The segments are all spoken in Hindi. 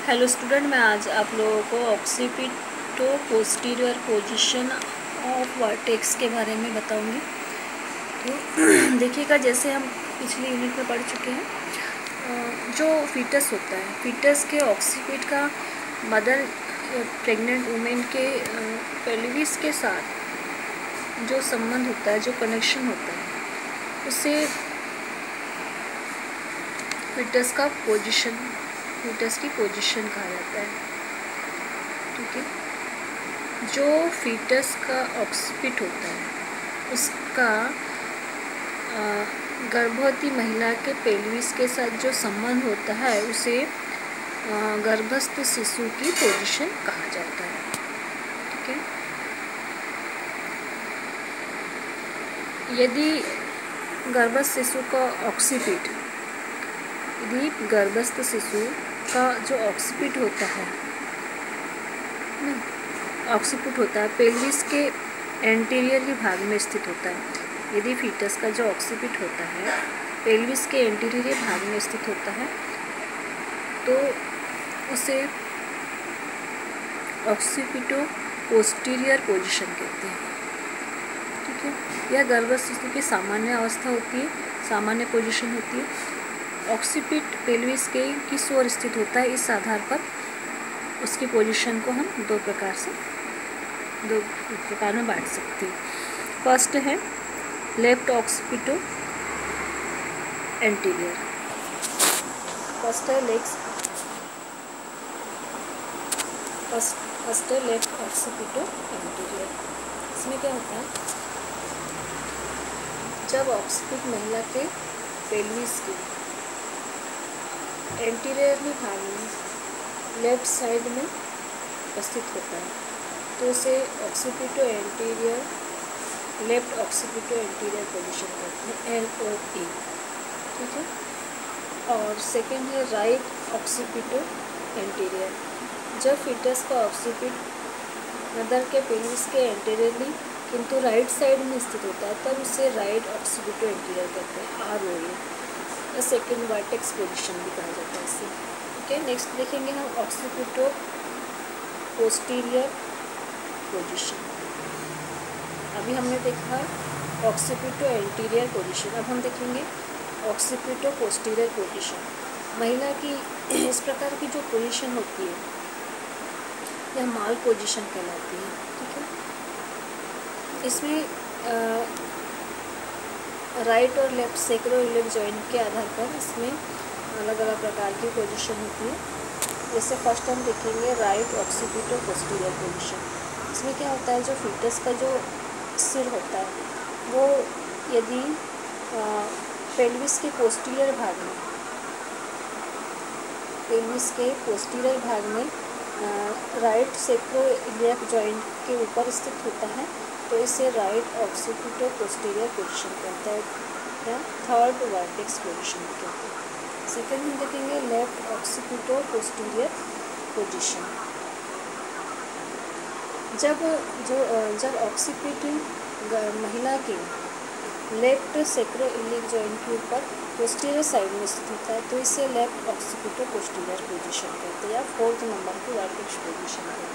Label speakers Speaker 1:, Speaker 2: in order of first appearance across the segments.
Speaker 1: हेलो स्टूडेंट, मैं आज आप लोगों को occipito posterior position of vertex के बारे में बताऊंगी। तो देखिएगा, जैसे हम पिछली यूनिट में पढ़ चुके हैं, जो फीटस होता है, फीटस के ऑक्सीपिट का मदर प्रेग्नेंट वुमेन के पेल्विस के साथ जो संबंध होता है, जो कनेक्शन होता है, उसे फीटस की पोजीशन कहा जाता है। ठीक है, जो फीटस का ऑक्सीपिट होता है उसका गर्भवती महिला के पेल्विस के साथ जो संबंध होता है उसे गर्भस्थ शिशु की पोजीशन कहा जाता है। ठीक है, यदि गर्भस्थ शिशु का ऑक्सीपिट गर्भस्थ शिशु का जो ऑक्सीपिट होता है पेल्विस के एंटीरियर भाग में स्थित होता है। यदि फीटस का जो ऑक्सीपिट होता है पेल्विस के एंटीरियर भाग में स्थित होता है तो उसे ऑक्सीपिटो पोस्टीरियर पोजीशन कहते हैं। ठीक है, यह गर्भस्थ शिशु की सामान्य अवस्था होती है, सामान्य पोजीशन होती है। ऑक्सीपिट पेल्विस के किस ओर स्थित होता है, इस आधार पर उसकी पोजीशन को हम दो प्रकार में बांट सकते हैं। फर्स्ट है लेफ्ट ऑक्सीपिटो एंटीरियर। फर्स्ट है लेफ्ट ऑक्सीपिटो एंटीरियर। इसमें क्या होता है, जब ऑक्सीपिट महिला के पेल्विस के एंटीरियरली भाग में लेफ्ट साइड में स्थित होता है तो उसे occipito anterior left occipito anterior position कहते हैं, LOA। ठीक है, और सेकेंड है राइट ऑक्सीपिटो एंटीरियर। जब फीटस का ऑक्सीपिट मदर के पेल्विस के एंटीरियरली किंतु राइट साइड में स्थित होता है तब उसे राइट ऑक्सीपिटो एंटीरियर कहते हैं, ROA। सेकेंड वर्टेक्स पोजीशन भी कहा जाता है इसे। ठीक है, नेक्स्ट देखेंगे हम ऑक्सीपिटो पोस्टीरियर पोजीशन। अभी हमने देखा ऑक्सीपिटो एंटीरियर पोजीशन, अब हम देखेंगे ऑक्सीपिटो पोस्टीरियर पोजीशन। महिला की इस प्रकार की जो पोजीशन होती है यह माल पोजीशन कहलाती है। ठीक है, इसमें राइट और लेफ्ट सेक्रोइलियक जॉइंट के आधार पर इसमें अलग अलग प्रकार की पोजीशन होती है। जैसे फर्स्ट हम देखेंगे राइट ऑक्सीपिटो पोस्टीरियर पोजीशन। इसमें क्या होता है, जो फीटस का जो सिर होता है वो यदि पेल्विस के पोस्टीरियर भाग में राइट सेक्रोइलियक जॉइंट के ऊपर स्थित होता है तो इसे राइट ऑक्सीपिटो पोस्टीरियर पोजीशन कहते हैं या थर्ड वर्टेक्स पोजीशन कहते हैं। सेकेंड में देखेंगे लेफ्ट ऑक्सीपिटो पोस्टीरियर पोजीशन। जब ऑक्सीपिट महिला के लेफ्ट सेक्रोइलियक जॉइंट के ऊपर पोस्टीरियर साइड में स्थित होता है तो इसे लेफ्ट ऑक्सीपिटो पोस्टीरियर पोजीशन कहते हैं या फोर्थ नंबर की वर्टेक्स पोजीशन कहते हैं।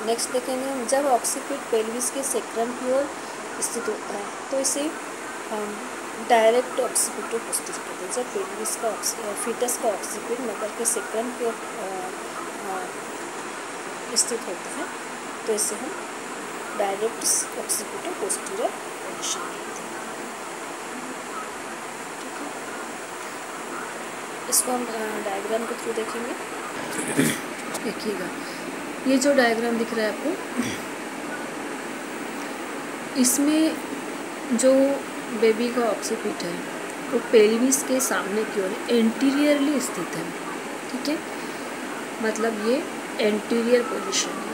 Speaker 1: नेक्स्ट देखेंगे हम, जब ऑक्सीपिट पेल्विस के सेक्रम की ओर स्थित होता है तो इसे हम डायरेक्ट ऑक्सीपिटो पोस्टीरियर कहते हैं। जब पेल्विस का फीटस का ऑक्सीपिट मदर के सेक्रम की ओर स्थित होता है तो इसे हम डायरेक्ट ऑक्सीपिटो पोस्टीरियर पोजीशन कहते हैं। ठीक है, इसको हम डायग्राम के थ्रू देखेंगे। देखिएगा, ये जो डायग्राम दिख रहा है आपको, इसमें जो बेबी का ऑक्सीपिट है वो पेल्विस के सामने की ओर एंटीरियरली स्थित है। ठीक है, मतलब ये एंटीरियर पोजीशन है,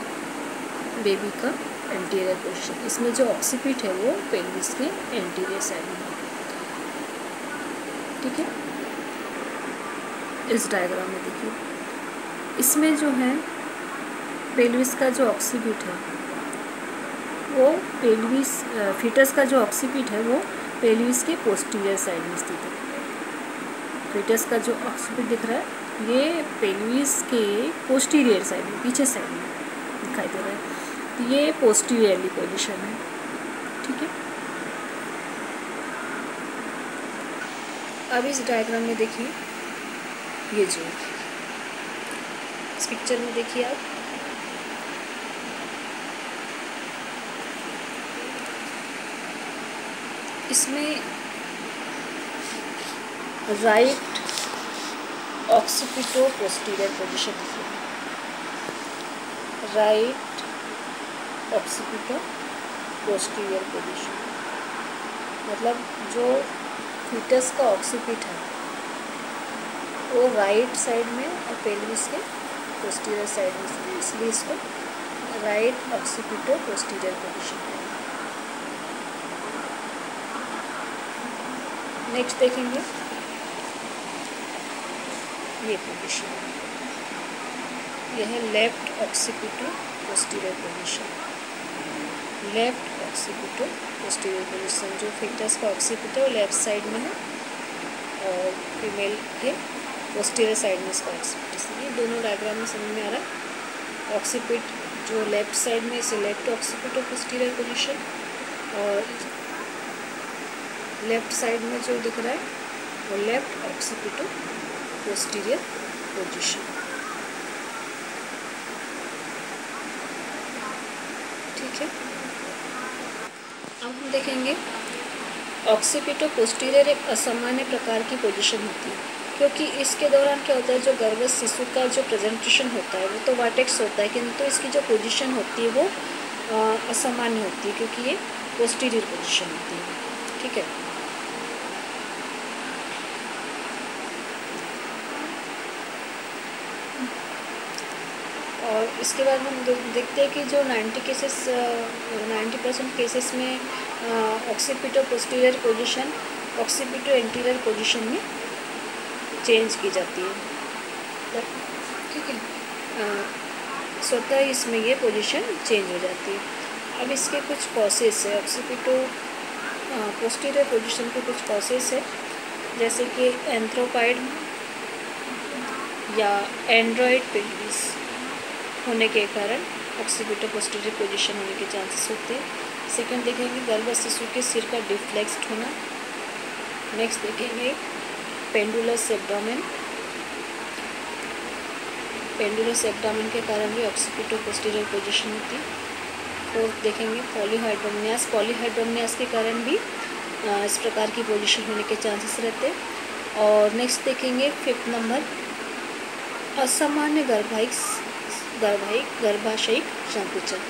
Speaker 1: बेबी का एंटीरियर पोजीशन। इसमें जो ऑक्सीपिट है वो पेल्विस के एंटीरियर साइड में है। ठीक है, इस डायग्राम में देखिए, इसमें जो है पेल्विस का जो ऑक्सीपिट है वो फीटस का जो ऑक्सीपिट है वो पेल्विस के पोस्टीरियर साइड में स्थित है। फीटस का जो ऑक्सीपिट दिख रहा है ये पेल्विस के पोस्टीरियर साइड में, पीछे साइड में दिखाई दे रहा है, तो ये पोस्टीरियरली पोजीशन है। ठीक है, अब इस डायग्राम में देखिए, ये जो इस पिक्चर में देखिए आप, इसमें राइट ऑक्सीपिटो पोस्टीरियर पोजीशन दिखी है, राइट ऑक्सीपिटो पोस्टीरियर पोजीशन, मतलब जो फीटस का ऑक्सीपिट है वो राइट साइड में और पेल्विस के पोस्टीरियर साइड में, इसलिए इसको राइट ऑक्सीपिटो पोस्टीरियर पोजीशन है। नेक्स्ट देखेंगे ये पोजीशन, यह है left occipito posterior position, left occipito posterior position. जो फीटस का ऑक्सीपिट है वो लेफ्ट साइड में है और फीमेल के पोस्टीरियर साइड में इसका ऑक्सीपिट, इसलिए दोनों डायग्राम में समझ में आ रहा है। ऑक्सीपिट जो लेफ्ट साइड में इसे लेफ्ट ऑक्सीपिटो पोस्टीरियर पोजीशन, और लेफ्ट साइड में जो दिख रहा है वो लेफ्ट ऑक्सीपिटो पोस्टीरियर पोजीशन। ठीक है, अब हम देखेंगे ऑक्सीपिटो पोस्टीरियर एक असामान्य प्रकार की पोजीशन होती है, क्योंकि इसके दौरान क्या होता है, जो गर्भस्थ शिशु का जो प्रेजेंटेशन होता है वो तो वर्टेक्स होता है, किंतु इसकी जो पोजीशन होती है वो असामान्य होती है, क्योंकि ये पोस्टीरियर पोजीशन होती है। ठीक है, और इसके बाद हम देखते हैं कि जो 90% केसेस में occipito posterior position occipito anterior position में चेंज की जाती है। ठीक है, स्वतः इसमें ये पोजीशन चेंज हो जाती है। अब इसके कुछ कॉसेस है, ऑक्सीपिटो पोस्टीरियर पोजीशन के कुछ कॉसेस है, जैसे कि एंथ्रोपाइड या एंड्रॉइड पेल्विस होने के कारण ऑक्सीपिटो पोस्टीरियर पोजीशन होने के चांसेस होते हैं। सेकंड देखेंगे गर्भस्थ शिशु के सिर का डिफ्लेक्स्ड होना। नेक्स्ट देखेंगे पेंडुलस एब्डोमेन, पेंडुलस एब्डोमेन के कारण भी ऑक्सीपिटो पोस्टीरियर पोजीशन होती है। फोर्थ देखेंगे पॉलीहाइड्रोमनियास, पॉलीहाइड्रोमनियास के कारण भी इस प्रकार की पोजीशन होने के चांसेस रहते हैं। और नेक्स्ट देखेंगे फिफ्थ नंबर असामान्य गर्भाशयिक संकुचन,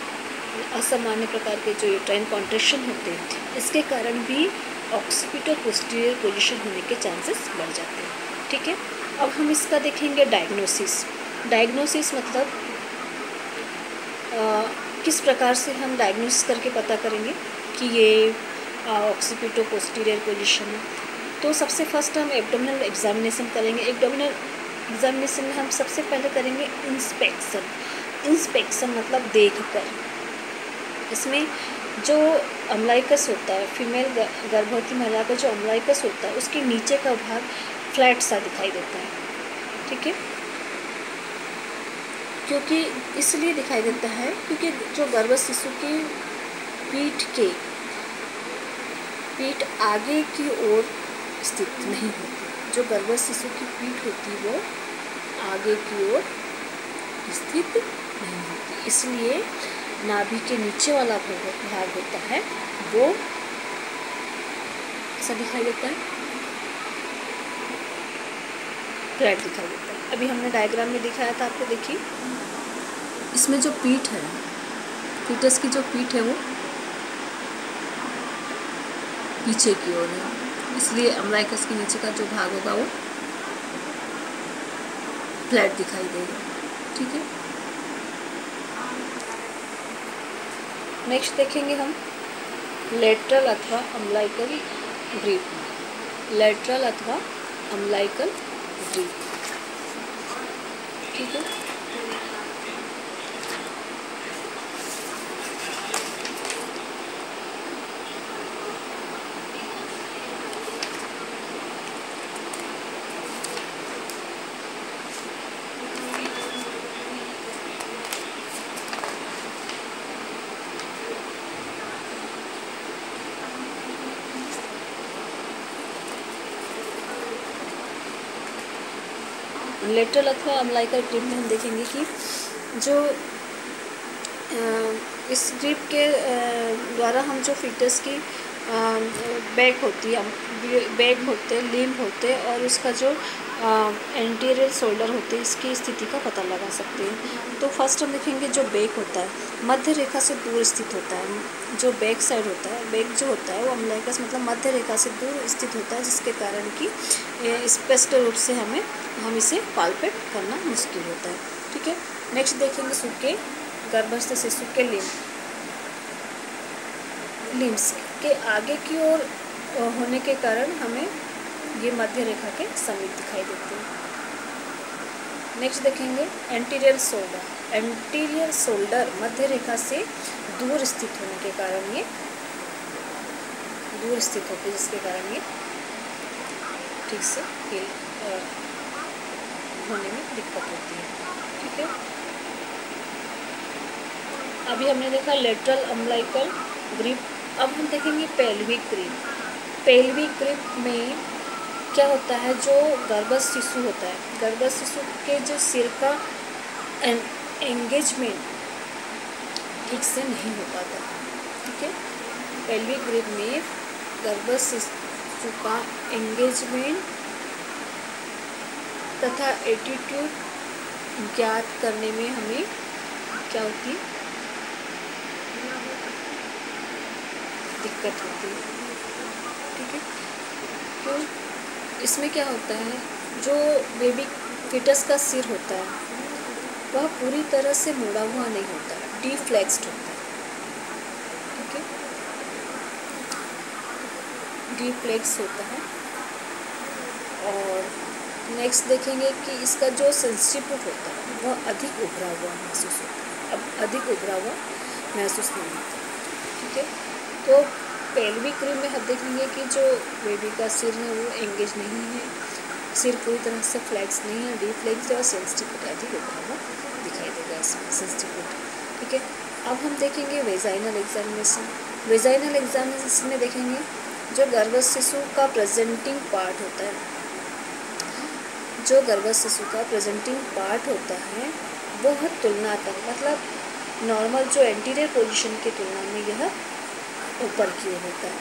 Speaker 1: असामान्य प्रकार के जो यूट्राइन कॉन्ट्रैक्शन होते हैं इसके कारण भी ऑक्सीपिटो पोस्टीरियर पोजीशन होने के चांसेस बढ़ जाते हैं। ठीक है, अब हम इसका देखेंगे डायग्नोसिस। डायग्नोसिस मतलब किस प्रकार से हम डायग्नोसिस करके पता करेंगे कि ये ऑक्सीपिटो पोस्टीरियर पोजीशन है। तो सबसे फर्स्ट हम एब्डोमिनल एग्जामिनेशन करेंगे। एब्डोमिनल एग्जामिनेशन में हम सबसे पहले करेंगे इंस्पेक्शन। इंस्पेक्शन मतलब देखकर, इसमें जो अम्लाइकस होता है, फीमेल गर्भवती महिला का जो अम्लाइकस होता है उसके नीचे का भाग फ्लैट सा दिखाई देता है। ठीक है, क्योंकि इसलिए दिखाई देता है क्योंकि जो गर्भस्थ शिशु की पीठ आगे की ओर स्थित नहीं होती, जो गर्भस्थ शिशु की पीठ होती है वो आगे की ओर स्थित नहीं होती, इसलिए नाभि के नीचे वाला भाग होता है वो ऐसा दिखाई देता है, फ्लैट दिखाई देता है। अभी हमने डायग्राम में दिखाया था आपको, देखिए इसमें जो पीठ है, फीटस की जो पीठ है वो पीछे की ओर है, इसलिए अम्लाइकस के नीचे का जो भाग होगा वो फ्लैट दिखाई देगा। ठीक है, नेक्स्ट देखेंगे हम लेटरल अथवा अम्लाइकल ग्रीप, लेटरल अथवा अम्लाइकल ग्रीप। ठीक है, लेटरल अथवा अम्बिलिकल ग्रिप में हम देखेंगे कि जो इस ग्रिप के द्वारा हम जो फीटस की बैक होती है, बैक होते हैं, लिम्ब होते हैं और उसका जो एंटीरियर शोल्डर होते हैं, इसकी स्थिति का पता लगा सकते हैं। तो फर्स्ट हम देखेंगे जो बैक होता है मध्य रेखा से दूर स्थित होता है। जो बैक साइड होता है, बैक जो होता है वो अम्बिलिकस मतलब मध्य रेखा से दूर स्थित होता है, जिसके कारण कि स्पष्ट रूप से हम इसे पाल्पेट करना मुश्किल होता है। ठीक है, नेक्स्ट देखेंगे सूखे गर्भस्थ शिशु के लिम्स के आगे की ओर होने के कारण हमें ये मध्य रेखा के समीप दिखाई देते हैं। नेक्स्ट देखेंगे एंटीरियर शोल्डर। एंटीरियर शोल्डर मध्य रेखा से दूर स्थित होने के कारण ये दूर स्थित होते हैं, जिसके कारण ये ठीक से होने में दिक्कत होती है। ठीक है, अभी हमने देखा लेटरल अम्बिलिकल ग्रिप। अब हम देखेंगे पेल्विक ग्रिप। पेल्विक ग्रिप में क्या होता है, जो गर्भस्थ शिशु होता है, गर्भस्थ शिशु के जो सिर का एंगेजमेंट ठीक से नहीं हो पाता। ठीक है, पेल्विक ग्रिप में गर्भस्थ शिशु का एंगेजमेंट तथा एटीट्यूड ज्ञात करने में हमें क्या होती है, दिक्कत होती है। ठीक है, क्यों? इसमें क्या होता है, जो बेबी फिटस का सिर होता है वह पूरी तरह से मुड़ा हुआ नहीं होता, डिफ्लेक्स्ड होता है। ठीक है, डिफ्लेक्स होता है। और नेक्स्ट देखेंगे कि इसका जो सेंसिटिव होता है वह अधिक उभरा हुआ महसूस होता है, अब अधिक उभरा हुआ महसूस नहीं होता। ठीक है, तो पेल्विक ग्रिप में हम देखेंगे कि जो बेबी का सिर है वो एंगेज नहीं है, सिर पूरी तरह से फ्लैक्स नहीं है, डिफ्लेक्स और सेंसिटिव अधिक उभरा हुआ दिखाई देगा इसमें, सेंसिटिव। ठीक है, अब हम देखेंगे वेजाइनल एग्जामिनेशन। वेजाइनल एग्जामिनेशन में देखेंगे जो गर्भस्थ शिशु का प्रेजेंटिंग पार्ट होता है, जो गर्भस्थ शिशु का प्रेजेंटिंग पार्ट होता है वह तुलनात्मक मतलब नॉर्मल जो एंटीरियर पोजीशन की तुलना में यह ऊपर की ओर होता है।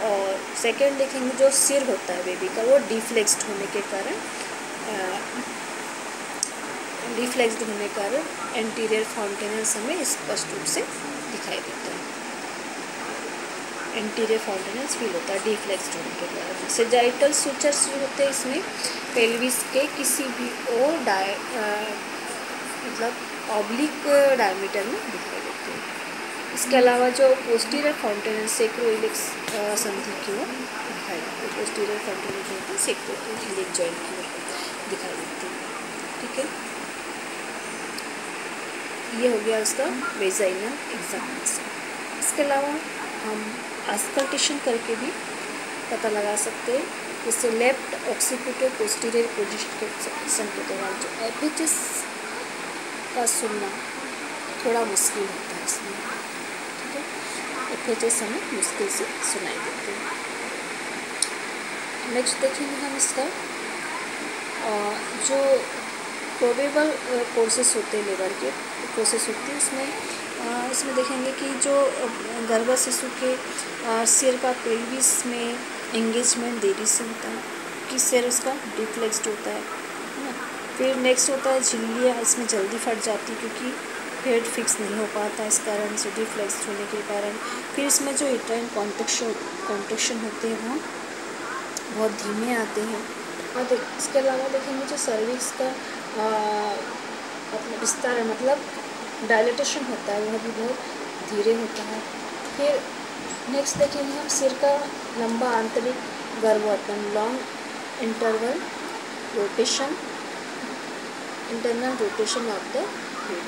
Speaker 1: और सेकंड देखेंगे जो सिर होता है बेबी का वो डिफ्लेक्स्ड होने के कारण एंटीरियर फाउंटेनस हमें स्पष्ट रूप से दिखाई देता है, एंटीरियर फाउंटेनस फील होता है डिफ्लेक्स्ड होने के कारण। सेजाइटल सूचर्स जो होते हैं इसमें पेल्विस के किसी भी ओर मतलब ऑब्लिक डायमीटर में दिखाई देते हैं। इसके अलावा जो पोस्टीरियर फाउंटेनस सेक्रोइलिक संधि की ओर दिखाई देती है, पोस्टीरियर फाउंटेनस जो होती है सेक्रोइलिक जॉइंट की ओर दिखाई देती है। ठीक है, ये हो गया उसका वेजाइनल एग्जामिनेशन। इसके अलावा हम ऑस्कल्टेशन करके भी पता लगा सकते हैं, जैसे लेफ्ट ऑक्सीपिटल पोस्टीरियर पोजीशन के दौरान जो एफएचएस का सुनना थोड़ा मुश्किल होता है इसमें। ठीक है, एफएचएस हमें मुश्किल से सुनाई देते हैं। नेक्स्ट देखेंगे हम इसका जो प्रोबेबल कोर्सेस होते हैं, लेबर के प्रोसेस होती है, इसमें देखेंगे कि जो गर्भस्थ शिशु के सिर का पेल्विस में एंगेजमेंट देरी से होता है, कि सिर उसका डिफ्लेक्स्ड होता है ना। फिर नेक्स्ट होता है झिल्लियाँ इसमें जल्दी फट जाती क्योंकि हेड फिक्स नहीं हो पाता, इस कारण से डिफ्लेक्स्ड होने के कारण। फिर इसमें जो यूट्राइन कॉन्ट्रैक्शन होते हैं वो बहुत धीमे आते हैं। और इसके अलावा देखेंगे जो सर्विक्स का अपना विस्तार मतलब डायलेटेशन होता है वह भी बहुत धीरे होता है। फिर नेक्स्ट देखेंगे हम सिर का लंबा आंतरिक गर्भवतन, long internal rotation of the head.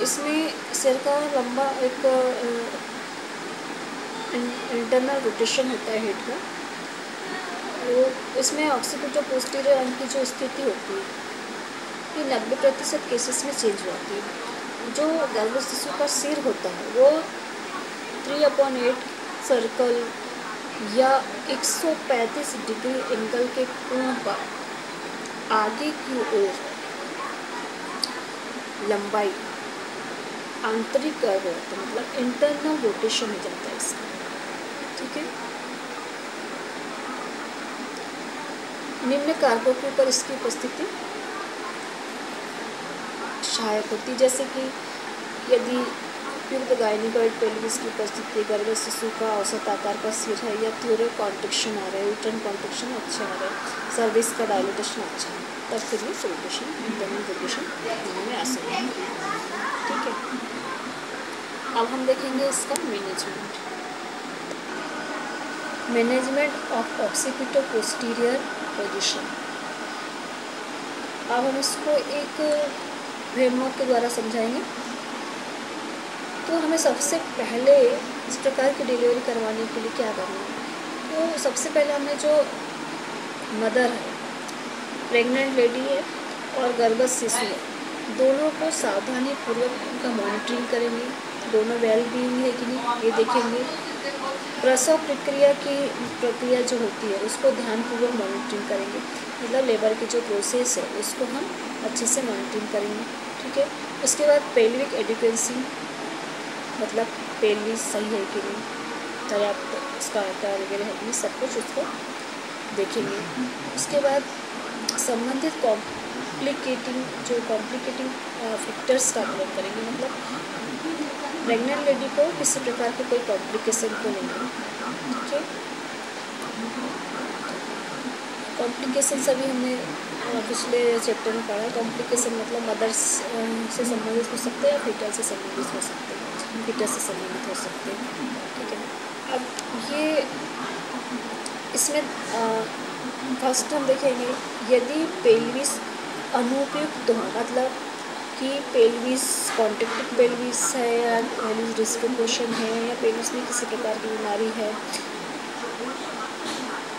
Speaker 1: इसमें सिर का लंबा एक इंटरनल रोटेशन होता है हेड का, तो इसमें ऑक्सीपिटल पोस्टीरियर अंग की जो स्थिति होती है ये 90% केसेस में चेंज होती है। जो गर्भस्थ शिशु का सिर होता है वो 3/8 सर्कल या 135 डिग्री एंगल के कोण पर आगे की ओर लंबाई आंतरिक गर्भवत्त मतलब इंटरनल रोटेशन हो जाता है इसका। ठीक है, निम्न कारकों के ऊपर इसकी उपस्थिति सहायक होती, जैसे कि यदि उपयुक्त गायनिकॉइड पेल्विस की उपस्थिति, गर्भ शिशु का औसत आकार का सिर है या थ्योरल कॉन्ट्रैक्शन आ रहा है, यूट्राइन कॉन्ट्रैक्शन अच्छा आ रहा है, सर्विक्स का डायलेटेशन अच्छा है, तब फिर ये रोटेशन इंटरनल रोटेशन होने में आसान है। ठीक है, अब हम देखेंगे इसका management of occipito posterior position. अब हम इसको एक फ्रेमवर्क के द्वारा समझाएंगे। तो हमें सबसे पहले इस प्रकार की डिलीवरी करवाने के लिए क्या करना है, तो सबसे पहले हमें जो मदर है, प्रेग्नेंट लेडी है और गर्भस्थ शिशु है, दोनों को सावधानी पूर्वक उनका मॉनिटरिंग करेंगे, दोनों वेल बीइंग है कि नहीं ये देखेंगे। प्रसव प्रक्रिया जो होती है उसको ध्यानपूर्वक मॉनिटरिंग करेंगे, मतलब लेबर की जो प्रोसेस है उसको हम अच्छे से मॉनिटरिंग करेंगे। ठीक है, उसके बाद पेल्विक एडिक्वेंसी मतलब पेल्विस सही है कि नहीं, पर्याप्त उसका आकार वगैरह है, सब कुछ उसको देखेंगे। उसके बाद संबंधित कॉम्प्लिकेटिंग फैक्टर्स का आकलन करेंगे, मतलब प्रेग्नेंट लेडी को किसी प्रकार के कोई कॉम्प्लिकेशन तो नहीं है। ठीक है, कॉम्प्लिकेशन सभी हमने पिछले चैप्टर में पढ़ा। कॉम्प्लिकेशन मतलब मदर्स से संबंधित हो सकते हैं या फीटल से संबंधित हो सकते हैं, फीटल से संबंधित हो सकते हैं। ठीक है, अब ये इसमें फर्स्ट हम देखेंगे, यदि पेल्विस अनुपयुक्त हो, मतलब कि पेल्विस कॉन्ट्रैक्टेड पेल्विस है या पेल्विस डिस्प्रोपोर्शन है या पेल्विस में किसी प्रकार की बीमारी है,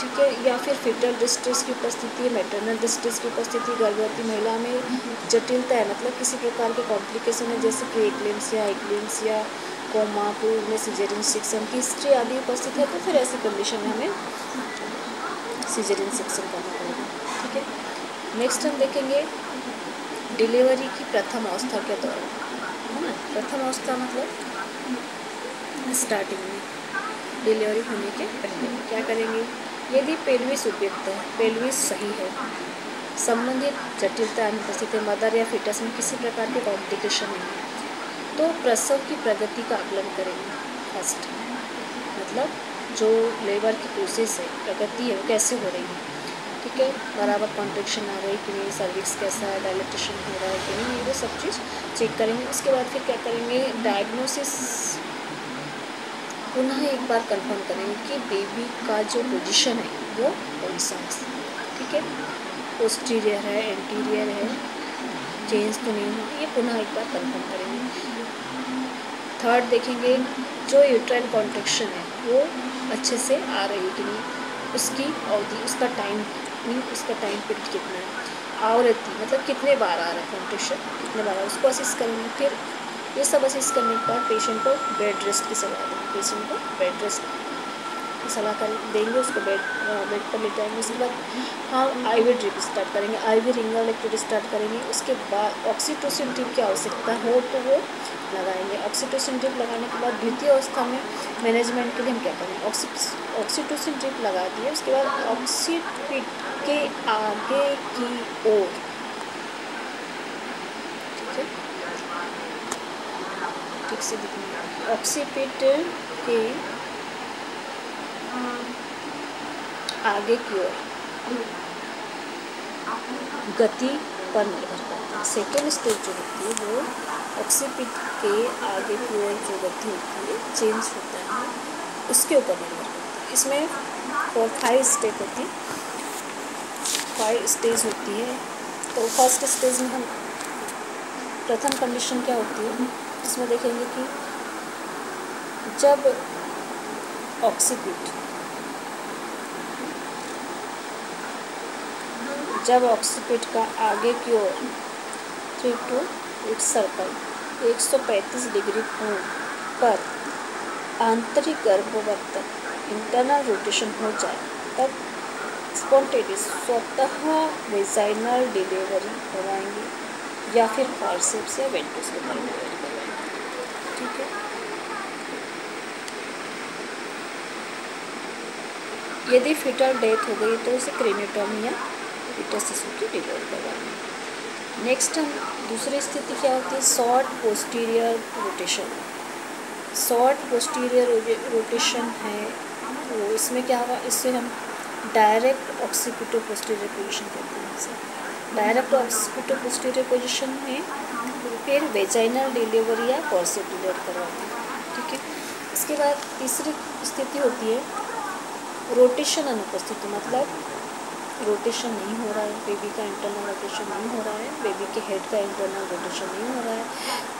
Speaker 1: ठीक है, या फिर फीटल डिस्ट्रेस की उपस्थिति, मैटरनल डिस्ट्रेस की उपस्थिति, गर्भवती महिला में जटिलता है, मतलब किसी प्रकार के कॉम्प्लिकेशन है जैसे कि एक्लेम्सिया, कोमा, पूर्व में सिजेरियन सेक्शन की हिस्ट्री आदि उपस्थित है, तो फिर ऐसी कंडीशन में हमें सिजेरियन सेक्शन करना पड़ेगा। ठीक है, नेक्स्ट हम देखेंगे डिलीवरी की प्रथम अवस्था के दौरान, है ना। प्रथम अवस्था मतलब स्टार्टिंग में, डिलीवरी होने के पहले क्या करेंगे, यदि पेल्विस उपयुक्त है, पेल्विस सही है, संबंधित जटिलता अनुपस्थित है, मदर या फीटस में किसी प्रकार के कॉम्प्लिकेशन नहीं है, तो प्रसव की प्रगति का आकलन करेंगे फर्स्ट, मतलब जो लेबर की प्रोसेस है, प्रगति है, वो कैसे हो रही है। ठीक है, बराबर कॉन्ट्रैक्शन आ रही है कि नहीं, सर्विक्स कैसा है, डायलेटेशन हो रहा है कि नहीं, ये सब चीज़ चेक करेंगे। उसके बाद फिर क्या करेंगे, डायग्नोसिस पुनः एक बार कंफर्म करेंगे कि बेबी का जो पोजीशन है वो कौन सा है। ठीक है, पोस्टीरियर है, एंटीरियर है, चेंज तो नहीं हुआ, ये पुनः एक बार कंफर्म करेंगे। थर्ड देखेंगे जो यूट्राइन कॉन्ट्रैक्शन है वो अच्छे से आ रही है कि नहीं, उसकी अवधि, उसका टाइम पीरियड कितना है, आवृत्ति मतलब कितने बार आ रहा है कॉन्ट्रैक्शन, कितने बार उसको असिस्ट करेंगे। फिर ये सब असिस्ट करने के बाद पेशेंट को बेड रेस्ट की सलाह देंगे, पेशेंट को बेड रेस्ट की सलाह देंगे, उसको बेड पर लेटाएंगे। उसके बाद हम आईवी ड्रिप स्टार्ट करेंगे, आईवी रिंगर इलेक्ट्रोड स्टार्ट करेंगे। उसके बाद ऑक्सीटोसिन ड्रिप की आवश्यकता हो तो वो लगाएंगे। ऑक्सीटोसिन ड्रिप लगाने के बाद द्वितीय अवस्था में मैनेजमेंट के लिए हम क्या करेंगे, ऑक्सीटोसिन ड्रिप लगा दिए। उसके बाद ऑक्सीपिट के आगे की ओर, ठीक है, ठीक से दिखना, ऑक्सीपिट के आगे की ओर गति पर निर्भर करता है। सेकेंड स्टेज जो होती है वो ऑक्सीपिट के आगे की ओर जो गति होती है, चेंज होता है, उसके ऊपर निर्भर करता है। इसमें 5 स्टेप होती है, 5 स्टेज होती है। तो फर्स्ट स्टेज में हम प्रथम कंडीशन क्या होती है, इसमें देखेंगे कि जब ऑक्सीपिट का आगे की ओर 3 to 8 सर्कल 135 डिग्री कोण पर आंतरिक गर्भवत्त इंटरनल रोटेशन हो जाए, तब स्पॉन्टेनियस स्वतः वेजाइनल डिलीवरी करवाएंगे या फिर फॉर्सेप्स या वेंटोस के द्वारा डिलीवरी करवाएंगे। ठीक है, यदि फिटल डेथ हो गई तो उसे क्रेनियोटॉमी या फीटस शिशु की डिलीवरी करवाएंगे। नेक्स्ट हम दूसरी स्थिति क्या होती है, short posterior rotation. Short posterior rotation है तो इसमें क्या होगा, इससे हम डायरेक्ट ऑक्सीपिटो पोस्टीरियर पोजीशन करते हैं। इसे डायरेक्ट ऑक्सीपिटो पोस्टीरियर पोजीशन में फिर वेजाइनल डिलीवरी या फॉर्सेप डिलीवरी करवाते हैं। ठीक है, इसके बाद तीसरी स्थिति होती है रोटेशन अनुपस्थित, मतलब रोटेशन नहीं हो रहा है, बेबी का इंटरनल रोटेशन नहीं हो रहा है, बेबी के हेड का इंटरनल रोटेशन नहीं हो रहा है,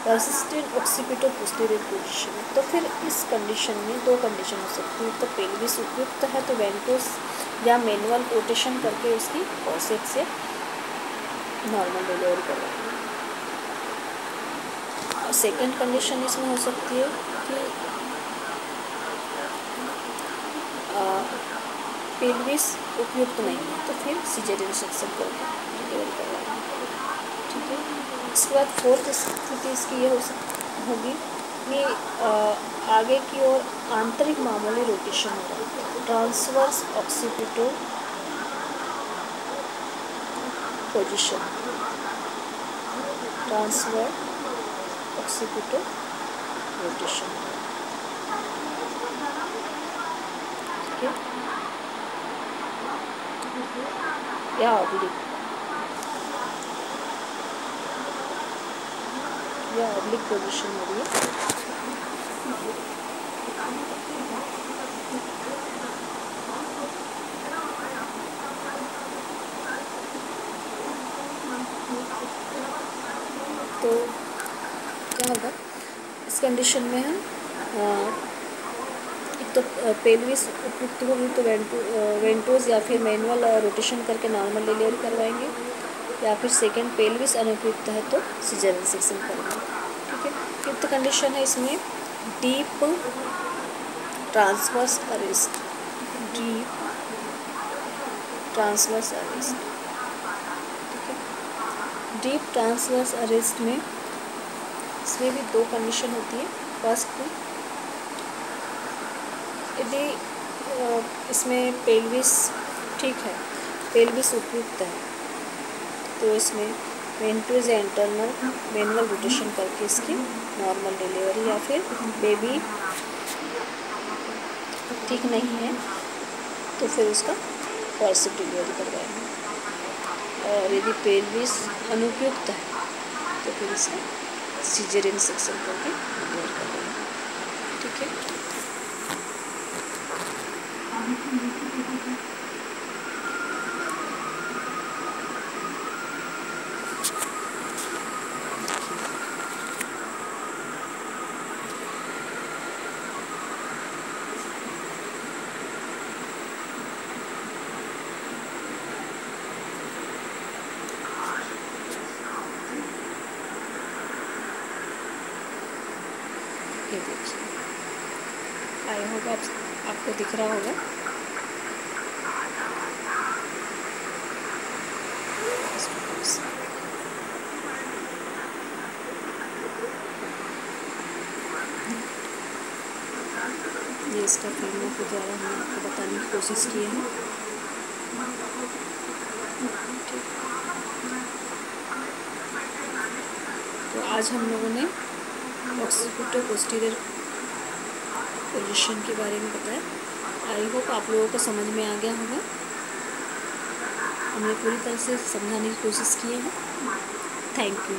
Speaker 1: परसिस्टेंट ऑक्सीपिटो पोस्टीरियर पोजीशन। तो फिर इस कंडीशन में दो कंडीशन हो सकती है, तो पेल्विस उपयुक्त है तो वेंटोस या मैनुअल रोटेशन करके उसकी फॉर्सेप से नॉर्मल डिलीवरी करवाएंगे। और सेकेंड कंडीशन इसमें हो सकती है कि पेल्विस उपयुक्त नहीं है तो फिर सिजेरियन सेक्शन करके डिलीवरी करवाएंगे। ठीक है, इसके बाद फोर्थ स्थिति इसकी ये होगी कि आगे की ओर आंतरिक मामूली रोटेशन हो रहा है, transverse occipito position, transverse occipito rotation. ठीक है, या ऑब्लिक पोजीशन हो रही है। तो क्या होगा इस कंडीशन में हम एक तो पेल्विस उपयुक्त होगी तो वेंटोस या फिर मैनुअल रोटेशन करके नॉर्मल डिलीवरी करवाएंगे, या फिर सेकंड पेल्विस अनुपयुक्त है तो सिजेरियन सेक्शन करेंगे। ठीक है, फिफ्थ कंडीशन है इसमें deep transverse arrest, deep transverse arrest. ठीक है, डीप ट्रांसवर्स अरेस्ट में इसमें भी दो कंडीशन होती है। फर्स्ट, यदि इसमें पेल्विस ठीक है, पेल्विस उपयुक्त है तो इसमें वेंटोस या इंटरनल मैनुअल रोटेशन करके इसकी नॉर्मल डिलीवरी, या फिर बेबी ठीक नहीं है तो फिर उसका फॉर्सेप डिलीवरी करवाएंगे। और यदि पेल्विस अनुपयुक्त है तो फिर इसका सिजेरियन सेक्शन करके डिलीवरी करवाएंगे। ठीक है, ये देखिए, आई होप आपको दिख रहा होगा। ये इसका फिल्मों के द्वारा हम आपको बताने की कोशिश किए हैं। तो आज हम लोगों ने ऑक्सीपिटो पोस्टीरियर पोजीशन के बारे में बताया। आई होप आप लोगों को समझ में आ गया होगा। हमने पूरी तरह से समझाने की कोशिश की है। Thank you.